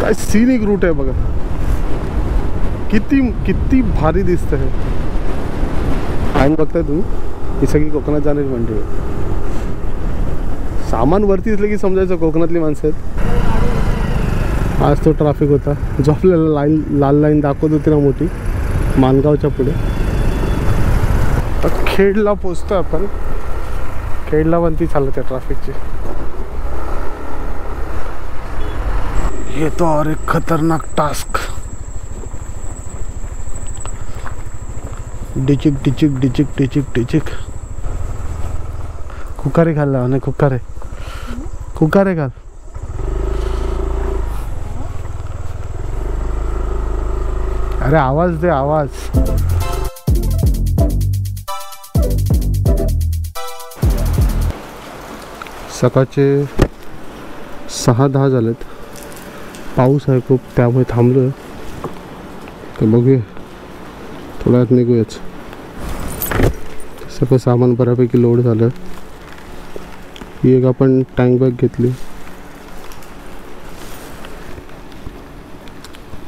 काय scenic route आहे बघा, किती किती भारी दिसतं हे. आणि बघताय तुम्ही, ही सगळी कोकणात जाणारी मंडळी आहे. सामान वरती असलं की समजायचं कोकणातली माणसं आहेत. आज तो ट्रॅफिक होता जो आपल्याला लाल लाईन दाखवत होती ना मोठी, मानगावच्या पुढे. खेडला पोचतो आपण. खेडला पण ती चालत आहे ट्रॅफिकची. ये तो और एक खतरनाक टास्क. डिचिक डिचिक डिचिक डिचिक डिचिक. कुकारे घालला आणि कुकारे कुकारे घाल. अरे आवाज दे आवाज. सकाळचे 6:10 झालेत. पाऊस आहे खूप, त्यामुळे थांबलो. तर बघूया, थोड्या वेळात निघूयाच. सगळं सामान बऱ्यापैकी लोड झालं. ही एक आपण टँक बॅग घेतली.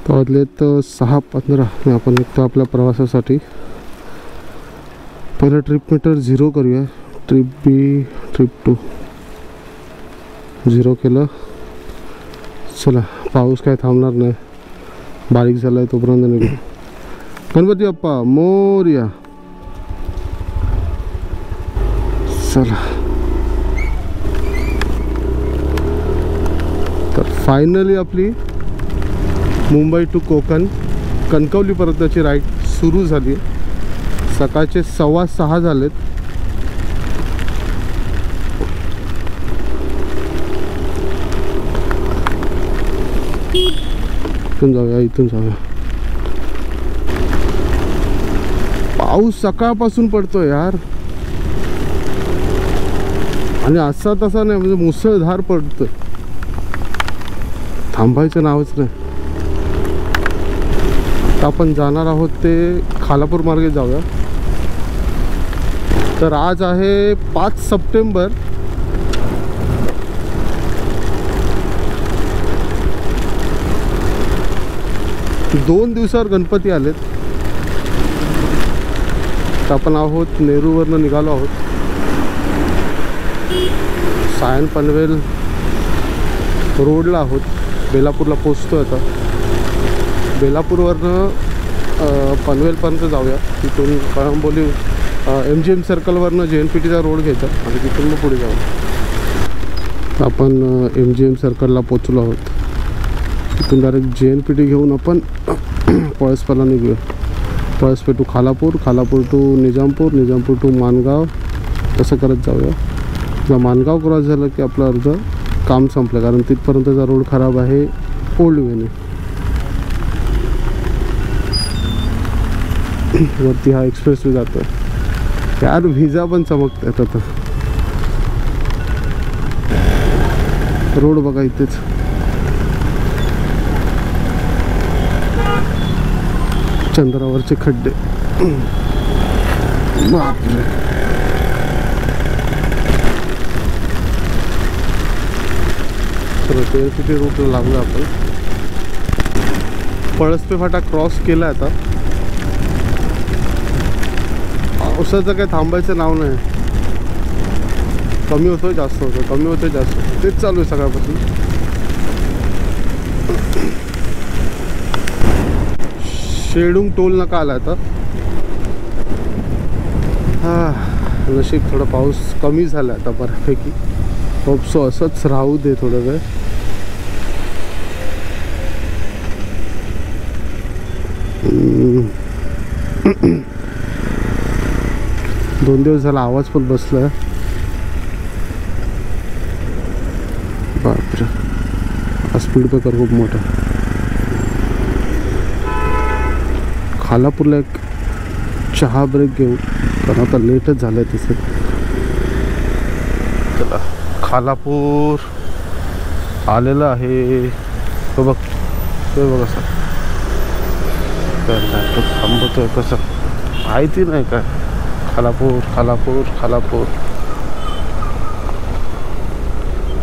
वाजलेत 6:15. आपण निघतो आपल्या प्रवासासाठी. पहिलं ट्रिप मीटर 0 करूया. ट्रिप बी, ट्रिप 2 0 केलं. चला, पाऊस काय थांबणार नाही. बारीक झाला आहे तोपर्यंत निघू. गणपती बाप्पा मोरया. चला, तर फायनली आपली मुंबई टू कोकण कणकवलीपर्यंतची राईड सुरू झाली. सकाळचे 6:15 झालेत. इथून जाऊया, इथून जाऊया. पाऊस सकाळपासून पडतो यार, आणि असा तसा नाही, म्हणजे मुसळधार पडतोय. थांबायचं नावच नाही. आता आपण जाणार आहोत ते खालापूर मार्गे जाऊया. तर आज आहे 5 सप्टेंबर. दोन दिवसावर गणपती आलेत. तर आपण आहोत नेरूवरनं निघालो आहोत. सायन पनवेल रोडला आहोत. बेलापूरला पोचतो आता. बेलापूरवरनं पनवेलपर्यंत जाऊया. तिथून कळंबोली MGM सर्कलवरनं JNPTचा रोड घ्यायचा आणि तिथून मग पुढे जाऊ. आपण MGM सर्कलला पोचलो आहोत. तिथून डायरेक्ट JNPT घेऊन आपण पळसपला निघूया. Palaspe to Khalapur, Khalapur to Nizampur, Nizampur to Mangaon, तसं करत जाऊया. जर मानगाव क्रॉस झालं की आपलं अर्ध काम संपलं, कारण तिथपर्यंतचा रोड खराब आहे ओल्ड वेने. वरती हा एक्सप्रेस वे जातो यार. व्हिजा पण चमकतात आता. रोड बघा इथेच. चंद्रावरचे खड्डे. बापरे. तर JNPT रूटला लागलो आपण. पळसपे फाटा क्रॉस केला आता. पावसाचं काय थांबायचं नाव नाही. कमी होतोय जास्त होतं, कमी होतोय जास्त, तेच चालू आहे सकाळपासून. शेडूंग टोल नाका आला आता. नशीब थोडा पाऊस कमी झाला आता बऱ्यापैकी. होपसो असंच राहू दे थोडं वेळ. दोन दिवस झाला आवाज पण बसलाय. बापरे, हा स्पीड ब्रेकर खूप मोठा. खालापूरला एक चहा ब्रेक घेऊ, कारण आता लेटच झालंय तसं. चला, खालापूर आलेलं आहे. तो बघ, तो बघ असं थांबतोय कसं माहिती नाही काय. खालापूर खालापूर खालापूर.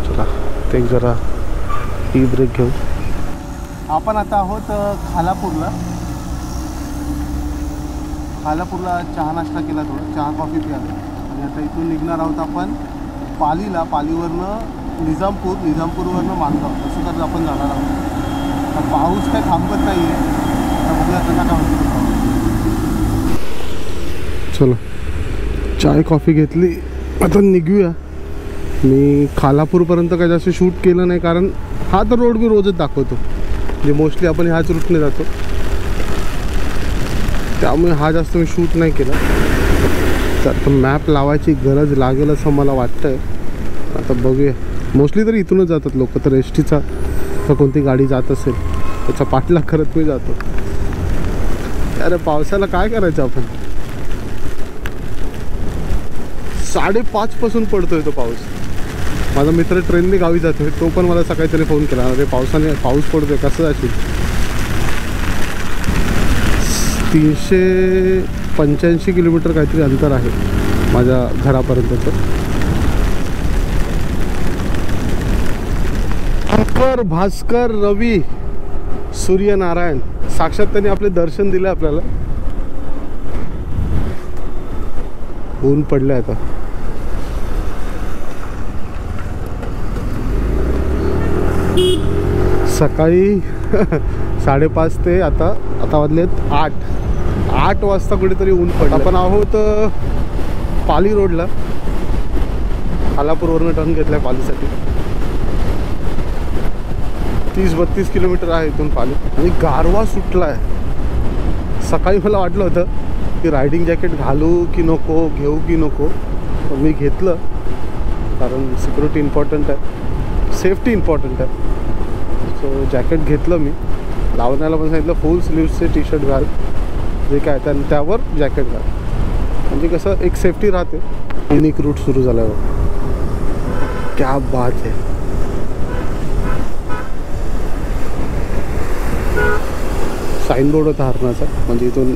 चला, ते जरा टी ब्रेक घेऊ. आपण आता आहोत खालापूरला चहा नाश्ता केला, थोडं चहा कॉफी प्यायला आणि आता इथून निघणार आहोत आपण पालीवरनं निजामपूरवरनं माणगाव, असं तर आपण जाणार आहोत. आता पाऊस काय थांबत नाही आहे, आता बघूया कसा काय होतो. चला चाय कॉफी घेतली, आता निघूया. मी खालापूरपर्यंत काय जास्त शूट केलं नाही, कारण हा तर रोड मी रोजच दाखवतो, म्हणजे मोस्टली आपण ह्याच रूटने जातो, त्यामुळे हा जास्त मी शूट नाही केला. तर मॅप लावायची गरज लागेल असं मला वाटतं आहे. आता बघूया, मोस्टली तरी इथूनच जातात लोक, तर एस टीचा तर कोणती गाडी जात असेल त्याचा पाठलाग करत मी जातो. अरे पावसाला काय करायचं आपण, 5:30 पडतोय तो पाऊस. माझा मित्र ट्रेनने गावी जातोय, तो पण मला सकाळी त्याने फोन केला, अरे पाऊस पडतोय कसं जाशील. 385 किलोमीटर काहीतरी अंतर आहे माझ्या घरापर्यंतचं. शंकर, भास्कर, रवी, सूर्यनारायण साक्षात त्यांनी आपले दर्शन दिले आपल्याला. ऊन पडले आता. सकाळी 5:30 ते आता वाजलेत 8 वाजता कुठेतरी ऊन पडलं. आपण आहोत पाली रोडला, खालापूरवरनं टर्न घेतला आहे पालीसाठी. 30-32 किलोमीटर आहे इथून पाली, आणि गारवा सुटला आहे. सकाळी मला वाटलं होतं की रायडिंग जॅकेट घालू की नको, घेऊ की नको, पण मी घेतलं, कारण सिक्युरिटी इम्पॉर्टंट आहे, सेफ्टी इम्पॉर्टंट आहे. सो जॅकेट घेतलं मी. लावण्याला पण सांगितलं फुल स्लीव्सचे टी शर्ट घाल, जे काय त्यावर जॅकेट घाल, म्हणजे कसं एक सेफ्टी राहते. युनिक रूट सुरू झाल्यावर क्या बात आहे. साईनबोर्ड होता हरणाचा, म्हणजे इथून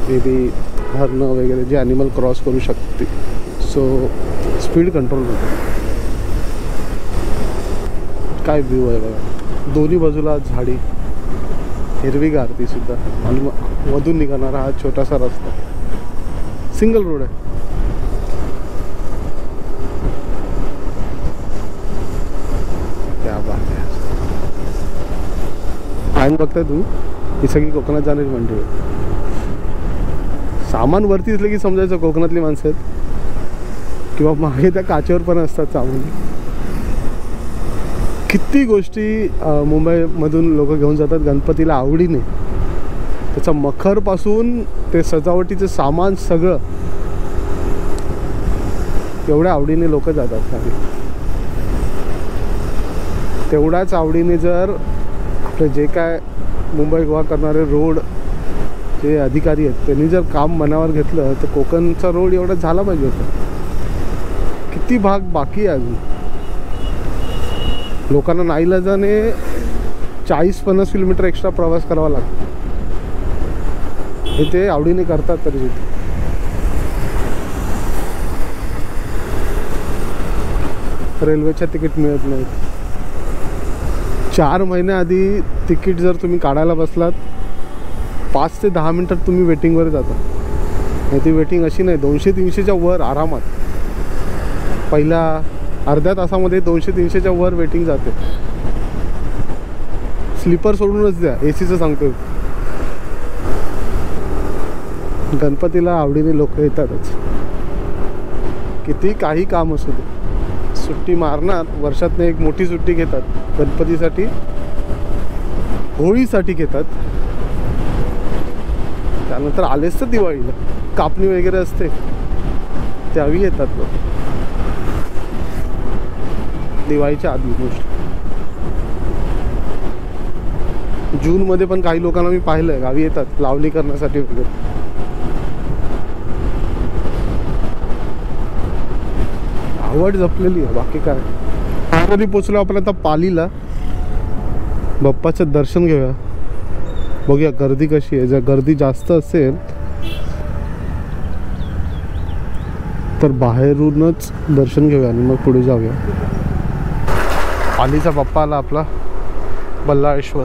मे बी हरणं वगैरे जे ॲनिमल क्रॉस करू शकते. सो स्पीड कंट्रोल होतं. काय व्ह्यू आहे बघा, दोन्ही बाजूला झाडी, हिरवीगार ती सुद्धा, आणि मधून निघणारा हा छोटासा रस्ता, सिंगल रोड आहे. क्या बात आहे. आणि बघताय तुम्ही, ही सगळी कोकणात जाणारी मंडळी आहे. सामान वरती दिसलं की समजायचं कोकणातली माणसं आहेत, किंवा मागे त्या काचेवर पण असतात सामान. किती गोष्टी मुंबईमधून लोक घेऊन जातात गणपतीला आवडीने. त्याचा मखरपासून ते सजावटीचं सामान सगळं एवढ्या आवडीने लोक जातात. तेवढ्याच आवडीने जर आपले जे काय मुंबई गोवा करणारे रोड जे अधिकारी आहेत त्यांनी जर काम मनावर घेतलं, तर कोकणचा रोड एवढा झाला पाहिजे होता. किती भाग बाकी आहे अजून. लोकांना नाईलाजाने 40-50 किलोमीटर एक्स्ट्रा प्रवास करावा लागतो, हे ते आवडीने करतात. तरी रेल्वेच्या तिकीट मिळत नाहीत. 4 महिन्याआधी तिकीट जर तुम्ही काढायला बसलात, 5 ते 10 मिनटात तुम्ही वेटिंगवर जाता. आणि ती वेटिंग अशी नाही, 200-300च्या वर आरामात. पहिल्या अर्ध्या तासामध्ये 200-300च्या वर वेटिंग जाते. स्लीपर सोडूनच द्या, एसीचं सांगतो. गणपतीला आवडीने लोक येतातच, किती काही काम असू दे. सुट्टी मारणार, वर्षातनं एक मोठी सुट्टी घेतात गणपतीसाठी, होळीसाठी घेतात. त्यानंतर आलेच तर दिवाळीला कापणी वगैरे असते, त्यावेळी येतात लोक. दिवाळीच्या आधी गोष्ट. जूनमध्ये पण काही लोकांना मी पाहिलं आहे गावी येतात लावणी करण्यासाठी वगैरे. आवड जपलेली आहे, बाकी काय. कधी पोचलो आपण आता पालीला. बाप्पाचं दर्शन घेऊया, बघूया गर्दी कशी आहे. जर गर्दी जास्त असेल तर बाहेरूनच दर्शन घेऊया आणि मग पुढे जाऊया. पालीचा बाप्पा आला आपला, बल्लाळेश्वर.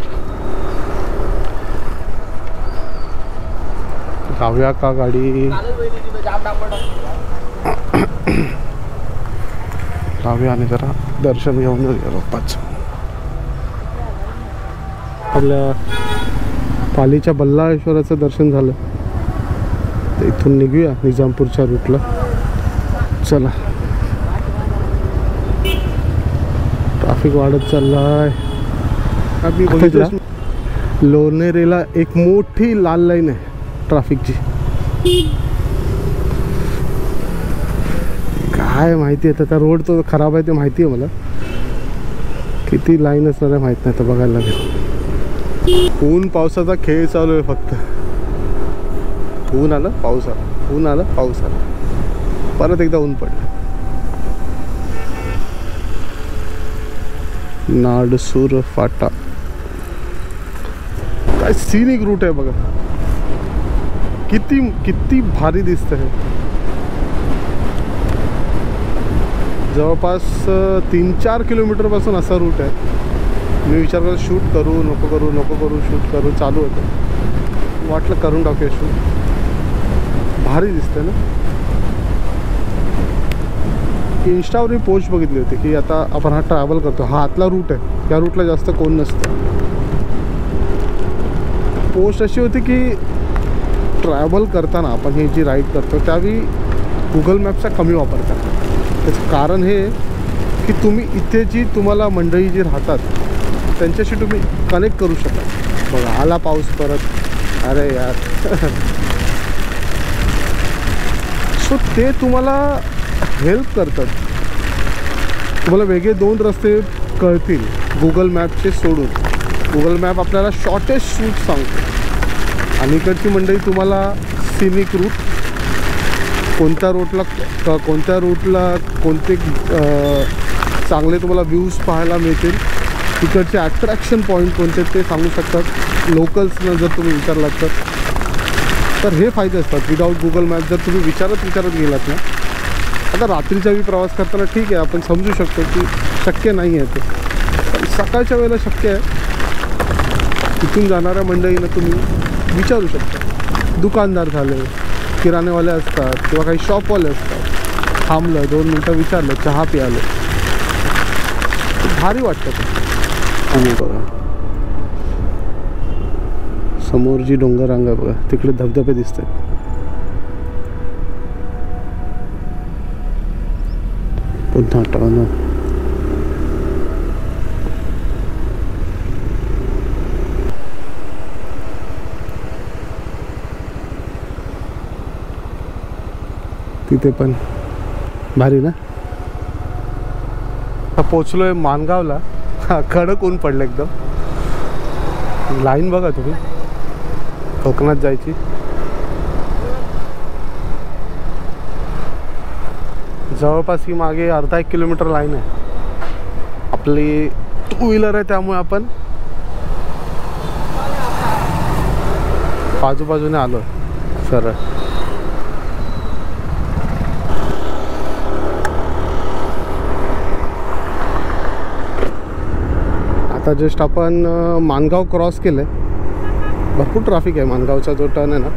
जाऊया का गाडी? जाऊया आणि जरा दर्शन घेऊन येऊया बाप्पाचं. आपल्या पालीच्या बल्लाळेश्वराचं दर्शन झालं तर इथून निघूया निजामपूरच्या रूटला. चला, ट्रॅफिक वाढत चाललाय. आम्ही बघितलं लोणेरेला एक मोठी लाल लाईन आहे ट्रॅफिकची. काय माहिती आहे, त्या रोड तो खराब आहे ते माहिती आहे मला. किती लाईन असणार आहे माहीत नाही, तर बघायला लागेल. ऊन पावसाचा खेळ चालू आहे फक्त. ऊन आलं पाऊस आला, ऊन आलं पाऊस आला, परत एकदा ऊन पडलं. नाडसूर फाटा काय सीनिक रूट आहे बघा. किती किती भारी दिसतं हे. जवळपास 3-4 किलोमीटर पासून असा रूट आहे. मी विचार करतो शूट करू नको करू, नको करू शूट करू, चालू होतं. वाटलं करून टाकूया शूट. भारी दिसतंय ना. इंस्टावर मी पोस्ट बघितली होती की आता आपण हा ट्रॅव्हल करतो, हा आतला रूट आहे, या रूटला जास्त कोण नसतं. पोस्ट अशी होती की ट्रॅव्हल करताना आपण ही जी राईड करतो त्यावेळी गुगल मॅपचा कमी वापर करा. त्याचं कारण हे की तुम्ही इथे जी तुम्हाला मंडळी जी राहतात त्यांच्याशी तुम्ही कनेक्ट करू शकता. बघा आला पाऊस परत, अरे यार. सो ते तुम्हाला हेल्प करतात. तुम्हाला वेगळे 2 रस्ते कळतील गुगल मॅपचे सोडून. गुगल मॅप आपल्याला शॉर्टेस्ट रूट सांगतो आणि इकडची मंडळी तुम्हाला सिनिक रूट, कोणत्या रूटला कोणते चांगले तुम्हाला व्ह्यूज पाहायला मिळतील, तिकडचे ॲट्रॅक्शन पॉईंट कोणते ते सांगू शकतात. लोकल्सना जर तुम्ही विचारलात तर हे फायदे असतात. विदाऊट गुगल मॅप जर तुम्ही विचारत गेलात ना, आता रात्रीचा बी प्रवास करताना ठीक आहे आपण समजू शकतो की शक्य नाही आहे ते, पण सकाळच्या वेळेला शक्य आहे. तिथून जाणाऱ्या मंडळींना तुम्ही विचारू शकता. दुकानदार झाले, किराणेवाले असतात किंवा काही शॉपवाले असतात, थांबलं 2 मिनटं विचारलं, चहा प्यायलं, भारी वाटतं ते. आणि बघा समोर जी डोंगर रांग आहे बघा, तिकडे धबधबे दिसत आहेत. पुन्हा टर्न तिथे पण भारी ना. पोचलोय मानगावला. कडक ऊन पडलं एकदम. लाईन बघा तुम्ही कोकणात जायची. जवळपास ही मागे अर्धा 1 किलोमीटर लाईन आहे. आपली 2 व्हीलर आहे त्यामुळे आपण बाजूबाजूने आलो सरळ. आता जस्ट आपण मानगाव क्रॉस केलं आहे. भरपूर ट्रॅफिक आहे. मानगावचा जो टर्न आहे ना,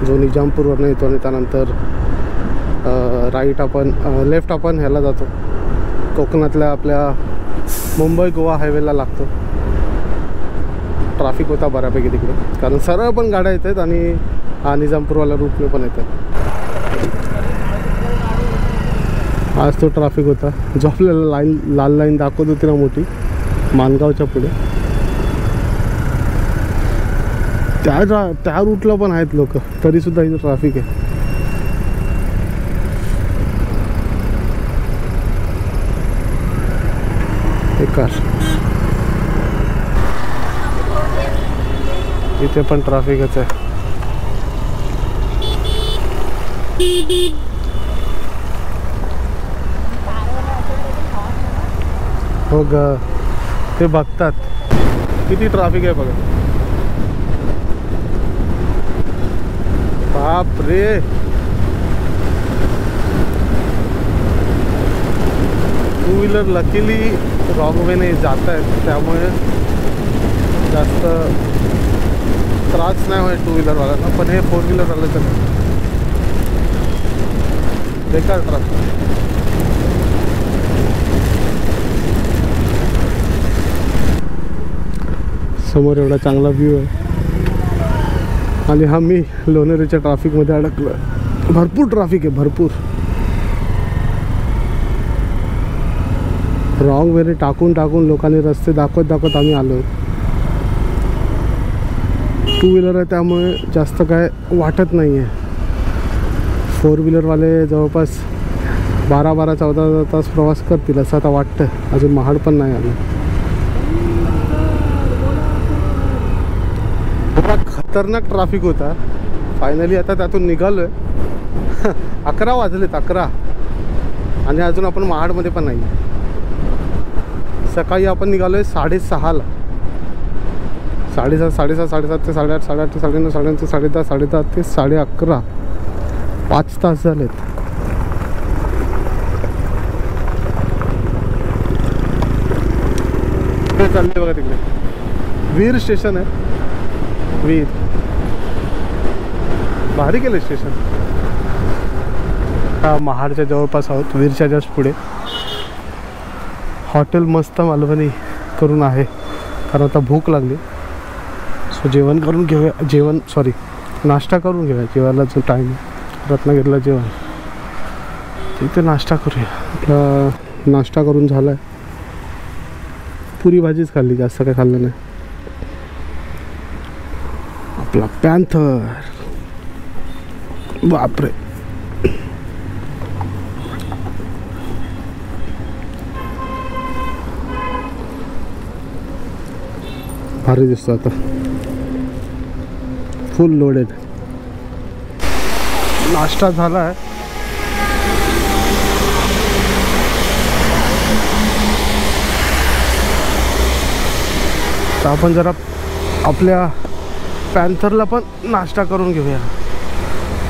जो निजामपूरवरनं येतो आणि त्यानंतर राईट आपण लेफ्ट आपण ह्याला जातो, कोकणातल्या आपल्या मुंबई गोवा हायवेला लागतो. ट्रॅफिक होता बऱ्यापैकी तिकडे, कारण सरळ पण गाड्या येत आहेत आणि निजामपूरवाला रूटने पण येत आहेत. आज तो ट्रॅफिक होता जो आपल्याला लाल लाईन दाखवत होती ना मोठी मानगावच्या पुढे, त्या रूटला पण आहेत लोक, तरीसुद्धा इथं ट्रॅफिक आहे. इथे पण ट्रॅफिकच आहे. हो ग, ते बघतात किती ट्रॅफिक आहे बघा. बाप रे, टू व्हीलर लकीली रॉंग वेने जात आहेत त्यामुळे जास्त त्रास नाही होईल टू व्हीलरवाल्यांना, पण हे फोर व्हीलरवाल्याचं नाही, बेकार ट्रॅफिक. समोर एवढा चांगला व्ह्यू आहे आणि हा मी लोणेरेच्या ट्रॅफिकमध्ये अडकलो आहे. भरपूर ट्रॅफिक आहे, भरपूर. रॉंग वेने टाकून टाकून लोकांनी रस्ते दाखवत दाखवत आम्ही आलो. टू व्हीलर आहे त्यामुळे जास्त काय वाटत नाही आहे. फोर व्हीलरवाले जवळपास 12-14 तास प्रवास करतील असं आता वाटतं. अजून महाड पण नाही आलं. एवढा खतरनाक ट्रॅफिक होता. फायनली आता त्यातून निघालो आहे. 11 वाजलेत, 11, आणि अजून आपण महाडमध्ये पण नाही. सकाळी आपण निघालो आहे 6:30ला. 7:30, 7:30, 7:30 ते 8:30, 8:30 ते 9:30, 9:30 ते 10:30, 10:30 ते 11:30. 5 तास झालेत. चालले बघा तिकडे वीर स्टेशन आहे. वीर भारी केलं स्टेशन. हा महाडच्या जवळपास आहोत, वीरच्या जस्ट पुढे. हॉटेल मस्त मालवणी करून आहे, कारण आता भूक लागली. सो जेवण करून घेऊया. नाश्ता करून घेऊया. जेवायला जो टाईम रत्नागिरीला जेवण, तिथे नाश्ता करूया. आपला नाश्ता करून झाला आहे. पुरी भाजीच खाल्ली, जास्त काय खाल्लं नाही. आपला पॅन्थर, बापरे, भारी दिसतो. आता फुल लोडेड. नाश्ता झाला आहे. तर आपण जरा आपल्या पॅन्थरला पण नाश्ता करून घेऊया.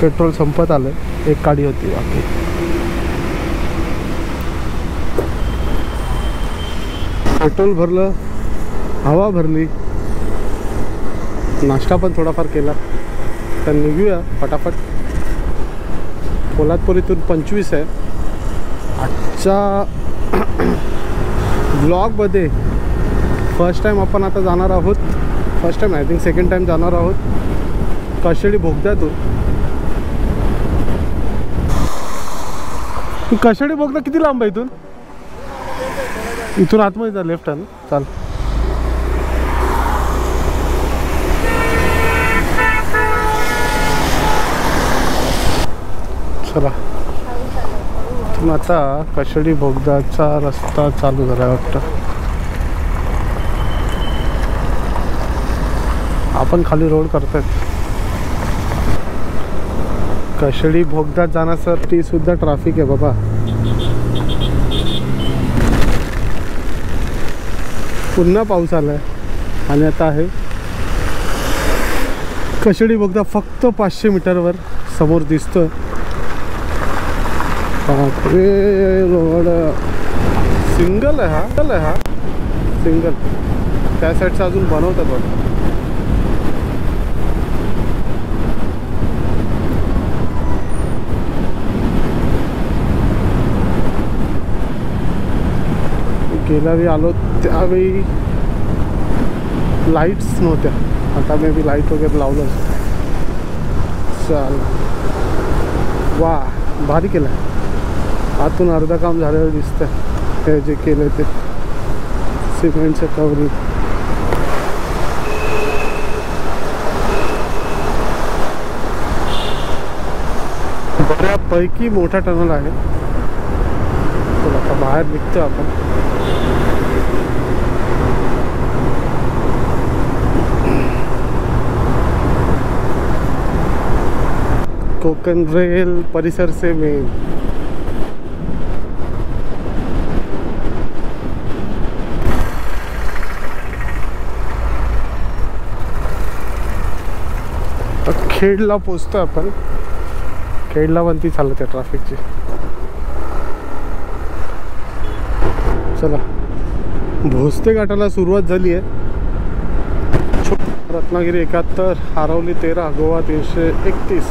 पेट्रोल संपत आलं. एक गाडी होती बाकी. पेट्रोल भरलं, हवा भरली, नाश्ता पण थोडाफार केला. तर निघूया फटाफट. पोलादपूर 25 आहे. आजच्या ब्लॉगमध्ये फर्स्ट टाईम आपण आता जाणार आहोत. First time I think second time जाणार आहोत कशेडी बोगद्यातून. कशेडी बोगदा किती लांब आहे इथून? इथून आतमध्ये जा, लेफ्ट आहे ना. चाल. चला, इथून आता कशेडी बोगद्याचा रस्ता चालू झाला वाटतं. आपण खाली रोड करतोय. कशेडी बोगद्यात जाण्यासाठी सुद्धा ट्रॅफिक आहे बाबा. पुन्हा पाऊस आलाय आणि आता आहे कशेडी बोगदा फक्त 500 मीटरवर समोर दिसतोय. बापरे, रोड सिंगल आहे हा. सिंगल. त्या साईडचा अजून बनवतात बघा. गेल्यावेळी आलो त्यावेळी लाईट्स नव्हत्या. आता मे बी लाईट वगैरे लावलं. चाल, वा, भारी केलं. आतून अर्धा काम झालेलं दिसतंय. हे जे केलं ते सिमेंटचं कवरिंग. बऱ्यापैकी मोठा टनल आहे. आता बाहेर निघतो आपण. कोकण रेल परिसर से मेन. खेडला पोचतो आपण. खेडला पण ती चालत आहे ट्रॅफिकची. चला, भोसते घाटाला सुरुवात झाली आहे. रत्नागिरी 71, आरवली 13, गोवा 331.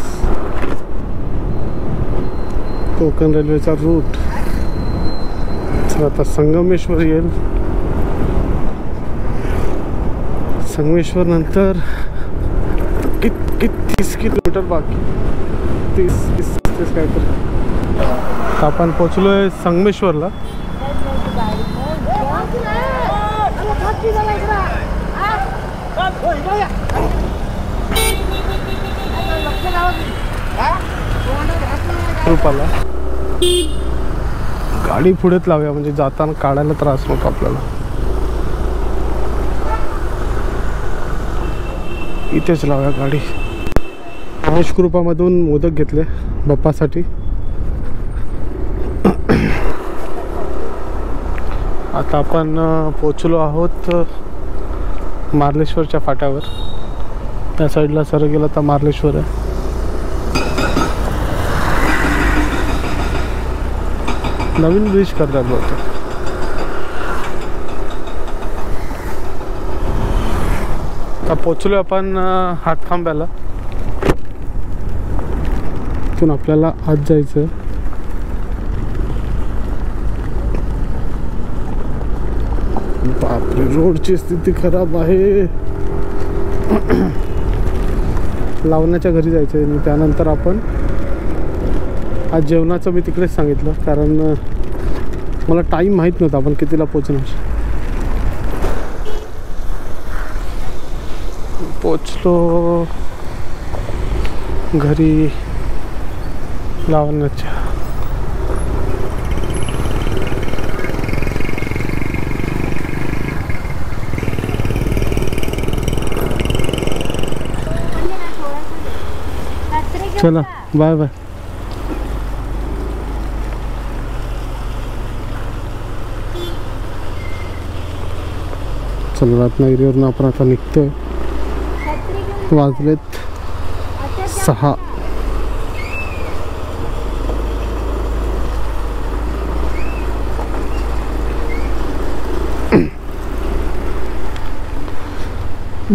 कोकण रेल्वेचा रूट. चला आता संगमेश्वर येईल. संगमेश्वर नंतर 30 किलोमीटर बाकी. 30 काहीतरी. आपण पोचलोय संगमेश्वरला. रुपाला गाडी पुढेच लावूया म्हणजे जाताना काढायला त्रास नको आपल्याला. इथेच लावूया गाडी. गणेश कृपामधून मोदक घेतले बाप्पासाठी. आता आपण पोचलो आहोत मार्लेश्वरच्या फाट्यावर. त्या साईडला सर गेला तर मार्लेश्वर आहे. नवीन ब्रिज करतात बहुतेक. आता पोचलो आपण हातखांब्याला. तिथून आपल्याला आत जायचं. बापरे, रोडची स्थिती खराब आहे. लावण्याच्या घरी जायचं आहे आणि त्यानंतर आपण आज जेवणाचं मी तिकडेच सांगितलं, कारण मला टाईम माहीत नव्हता आपण कितीला पोचणार. पोचलो घरी लावण्याच्या. चला बाय बाय. चला रत्नागिरीवरून आपण आता निघतोय. वाजलेत 6.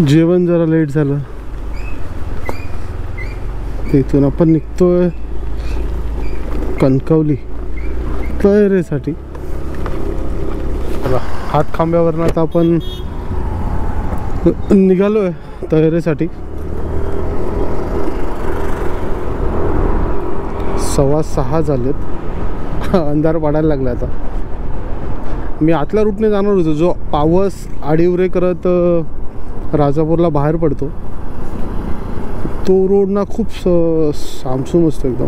जेवण जरा लेट झालं. इथून आपण निघतोय कणकवली तळेरेसाठी. हातखांब्यावरनं आता आपण निघालोय तळेरेसाठी. 6:15 झालेत. अंधार पडायला लागला आता. मी आतल्या रूटने जाणार होतो, जो पावस आडिवरे करत राजापूरला बाहेर पडतो. तो रोड ना खूप सामसूम असतो एकदम.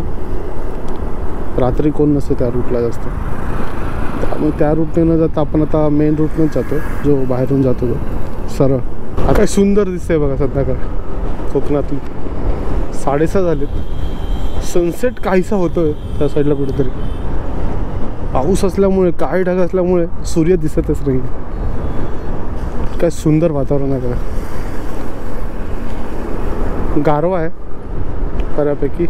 रात्री कोण नसतं त्या रूटला जास्त. त्यामुळे त्या रूटने न जाता आपण आता मेन रूटनेच जातो, जो बाहेरून जातो तो सरळ. आता सुंदर दिसतंय बघा संध्याकाळ कोकणातली. 6:30 झालेत. सनसेट काहीसा होतोय त्या साईडला कुठेतरी. पाऊस असल्यामुळे, काळे ढग असल्यामुळे सूर्य दिसतच नाही. काय सुंदर वातावरण आहे बघा. गारवा आहे बऱ्यापैकी.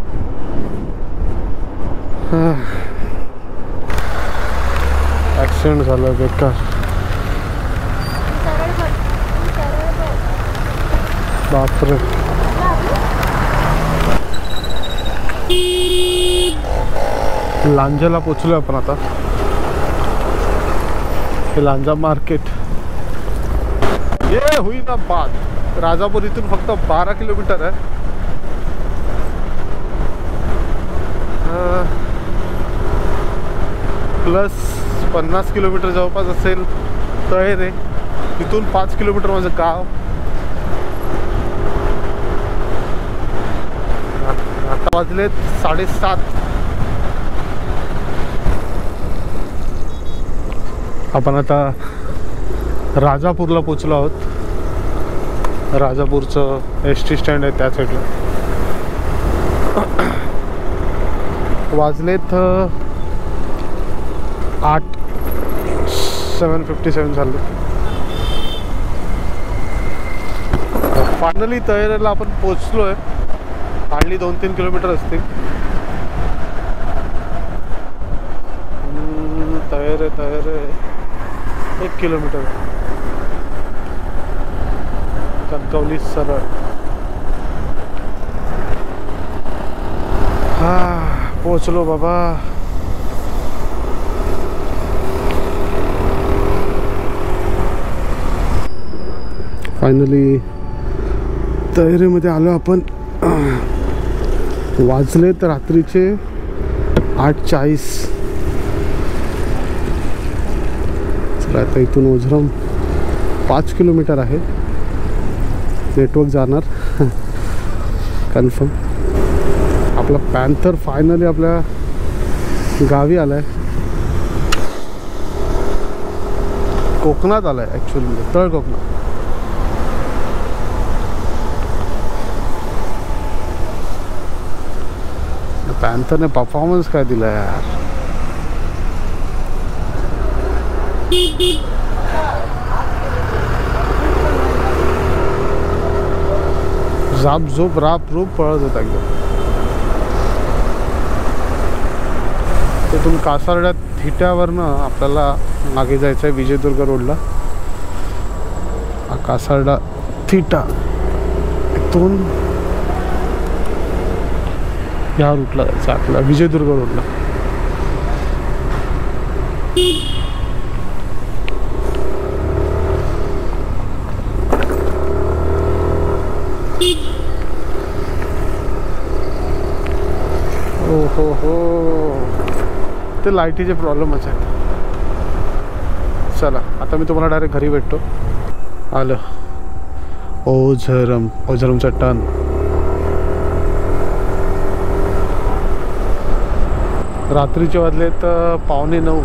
ॲक्सिडेंट झाला बेकार. बापरे. लांजाला पोचलोय आपण आता. हे लांजा मार्केट. ये हुई ना बात. राजापूर इथून फक्त 12 किलोमीटर आहे. प्लस 50 किलोमीटर जवळपास असेल तळेरे. तिथून 5 किलोमीटर माझं गाव. आता वाजलेत 7:30. आपण आता राजापूरला पोचलो आहोत. राजापूरचं ST स्टँड आहे त्या साईडला. वाजलेत 7:57 झाले. फायनली तळेरेला आपण पोचलोय. हार्डली 2-3 किलोमीटर असतील. तळेरे 1 किलोमीटर. कणकवली सरळ. हा पोचलो बाबा. फायनली तयारीमध्ये आलो आपण. वाजले तर रात्रीचे 8:40. चला आता इथून ओझरम 5 किलोमीटर आहे. नेटवर्क जाणार कन्फर्म. आपला पॅन्थर फायनली आपल्या गावी आलाय. कोकणात आलाय ॲक्च्युली, तळ कोकणात. पॅन्थरने परफॉर्मन्स काय दिला यार. जाप झोप राप रूप पळत होता एकदम. तिथून कासारड्यात थिट्यावरनं आपल्याला मागे जायचं आहे विजयदुर्ग रोडला. कासारडा थिटा इथून या रूटला जायचं आपला विजयदुर्ग रोडला. हो ते लाईटीचे प्रॉब्लेमच आहेत. चला आता मी तुम्हाला डायरेक्ट घरी भेटतो. आलं ओझरम चट्टान. रात्रीचे वाजलेत 8:45.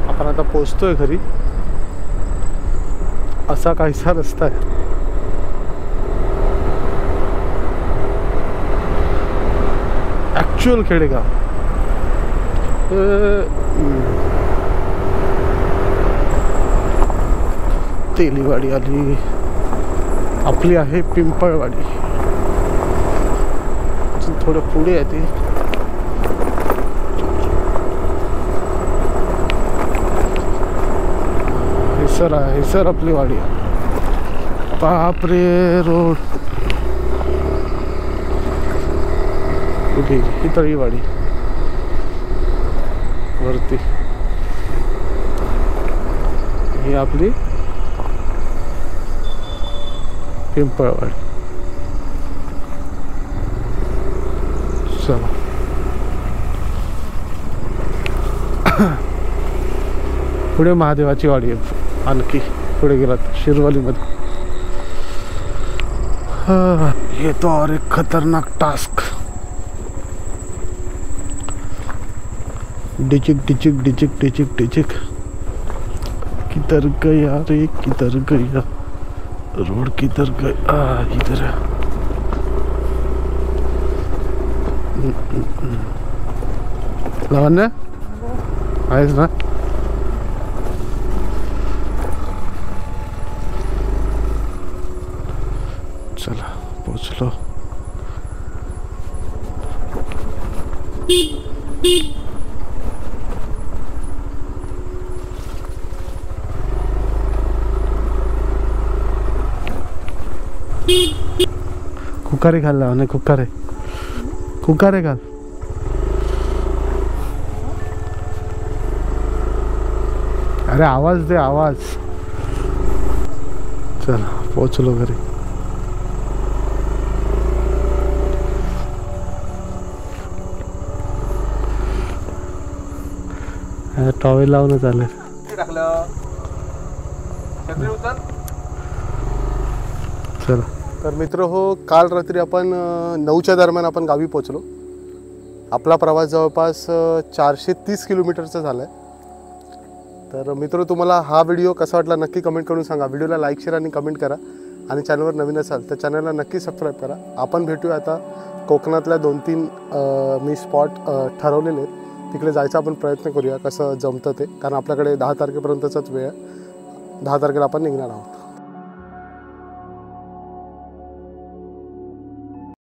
आपण आता पोचतोय घरी. असा काहीसा रस्ता आहे. ॲक्च्युअल खेडेगाव. तेलीवाडी आली. आपली आहे पिंपळवाडी. थोडं पुढे आहे ते. हे सर आपली वाडी. बापरे रोड. ही तळीवाडी वरती. ही आपली पिंपळवाडी. चला पुढे महादेवाची वाडी आहे. आणखी पुढे गेलात शिरवलीमध्ये. ये तो और एक खतरनाक टास्क. डिचिक डिचिक डिचिक डिचिक डिचिक. किधर गया रे किधर गया रोड किधर गया. इधर लावण्य आहेस ना. चला पोचलो. कुकारे घाल लावण्य. कुकारे घाल. अरे आवाज दे आवाज. चला पोचलो घरी. टॉवेल लावूनच आले. चला तर मित्र हो, काल रात्री आपण 9च्या दरम्यान आपण गावी पोचलो. आपला प्रवास जवळपास 430 किलोमीटरचा झाला आहे. तर मित्र तुम्हाला हा व्हिडिओ कसा वाटला नक्की कमेंट करून सांगा. व्हिडिओला लाईक शेअर आणि कमेंट करा. आणि चॅनलवर नवीन असाल तर चॅनलला नक्की सबस्क्राईब करा. आपण भेटूया आता कोकणातल्या 2-3 मी स्पॉट ठरवलेले आहेत. तिकडे जायचा आपण प्रयत्न करूया कसं जमतं ते. कारण आपल्याकडे 10 तारखेपर्यंतचाच वेळ आहे. 10 तारखेला आपण निघणार आहोत.